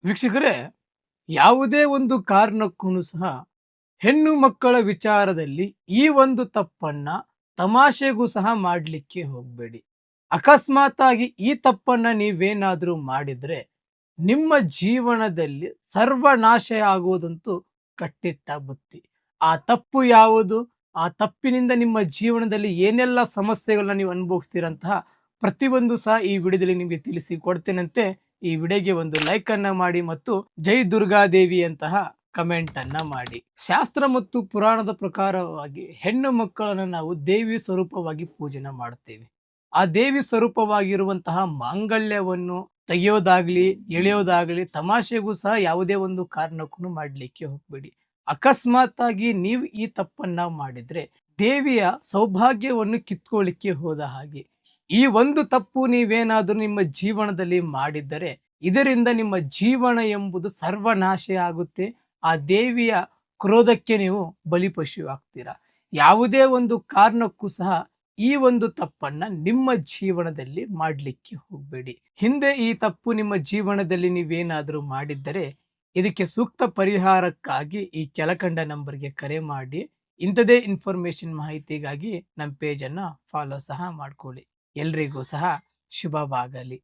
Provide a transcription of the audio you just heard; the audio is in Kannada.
ವೀಕ್ಷಕರೇ, ಯಾವುದೇ ಒಂದು ಕಾರಣಕ್ಕೂ ಸಹ ಹೆಣ್ಣು ಮಕ್ಕಳ ವಿಚಾರದಲ್ಲಿ ಈ ಒಂದು ತಪ್ಪನ್ನ ತಮಾಷೆಗೂ ಸಹ ಮಾಡಲಿಕ್ಕೆ ಹೋಗಬೇಡಿ. ಅಕಸ್ಮಾತ್ ಆಗಿ ಈ ತಪ್ಪನ್ನ ನೀವೇನಾದ್ರೂ ಮಾಡಿದ್ರೆ ನಿಮ್ಮ ಜೀವನದಲ್ಲಿ ಸರ್ವನಾಶ ಆಗುವುದಂತೂ ಕಟ್ಟಿಟ್ಟ ಬುತ್ತಿ. ಆ ತಪ್ಪು ಯಾವುದು? ಆ ತಪ್ಪಿನಿಂದ ನಿಮ್ಮ ಜೀವನದಲ್ಲಿ ಏನೆಲ್ಲ ಸಮಸ್ಯೆಗಳನ್ನ ನೀವು ಅನುಭವಿಸ್ತೀರಂತಹ ಪ್ರತಿಯೊಂದು ಸಹ ಈ ವಿಡಿಯೋದಲ್ಲಿ ನಿಮಗೆ ತಿಳಿಸಿ ಕೊಡ್ತೇನಂತೆ. ಈ ವಿಡಿಯೋಗೆ ಒಂದು ಲೈಕ್ ಅನ್ನ ಮಾಡಿ ಮತ್ತು ಜೈ ದುರ್ಗಾದೇವಿ ಅಂತಹ ಕಮೆಂಟ್ ಅನ್ನ ಮಾಡಿ. ಶಾಸ್ತ್ರ ಮತ್ತು ಪುರಾಣದ ಪ್ರಕಾರವಾಗಿ ಹೆಣ್ಣು ಮಕ್ಕಳನ್ನು ನಾವು ದೇವಿ ಸ್ವರೂಪವಾಗಿ ಪೂಜನೆ ಮಾಡುತ್ತೇವೆ. ಆ ದೇವಿ ಸ್ವರೂಪವಾಗಿರುವಂತಹ ಮಾಂಗಲ್ಯವನ್ನು ತೆಗೆಯೋದಾಗ್ಲಿ ಎಳೆಯೋದಾಗ್ಲಿ ತಮಾಷೆಗೂ ಸಹ ಯಾವುದೇ ಒಂದು ಕಾರಣಕ್ಕೂ ಮಾಡ್ಲಿಕ್ಕೆ ಹೋಗ್ಬೇಡಿ. ಅಕಸ್ಮಾತ್ ಆಗಿ ನೀವು ಈ ತಪ್ಪನ್ನ ಮಾಡಿದ್ರೆ ದೇವಿಯ ಸೌಭಾಗ್ಯವನ್ನು ಕಿತ್ಕೊಳ್ಳಿಕ್ಕೆ ಹೋದ ಹಾಗೆ. ಈ ಒಂದು ತಪ್ಪು ನೀವೇನಾದ್ರೂ ನಿಮ್ಮ ಜೀವನದಲ್ಲಿ ಮಾಡಿದ್ದರೆ ಇದರಿಂದ ನಿಮ್ಮ ಜೀವನ ಎಂಬುದು ಸರ್ವನಾಶ ಆಗುತ್ತೆ. ಆ ದೇವಿಯ ಕ್ರೋಧಕ್ಕೆ ನೀವು ಬಲಿಪಶು ಆಗ್ತೀರಾ. ಯಾವುದೇ ಒಂದು ಕಾರಣಕ್ಕೂ ಸಹ ಈ ಒಂದು ತಪ್ಪನ್ನ ನಿಮ್ಮ ಜೀವನದಲ್ಲಿ ಮಾಡಲಿಕ್ಕೆ ಹೋಗಬೇಡಿ. ಹಿಂದೆ ಈ ತಪ್ಪು ನಿಮ್ಮ ಜೀವನದಲ್ಲಿ ನೀವೇನಾದರೂ ಮಾಡಿದ್ದರೆ ಇದಕ್ಕೆ ಸೂಕ್ತ ಪರಿಹಾರಕ್ಕಾಗಿ ಈ ಕೆಳಕಂಡ ನಂಬರ್ಗೆ ಕರೆ ಮಾಡಿ ಇಂಥದೇ ಇನ್ಫಾರ್ಮೇಶನ್ ಮಾಹಿತಿಗಾಗಿ ನಮ್ಮ ಪೇಜನ್ನು ಫಾಲೋ ಸಹ ಮಾಡ್ಕೊಳ್ಳಿ. ಎಲ್ರಿಗೂ ಸಹ ಶುಭವಾಗಲಿ.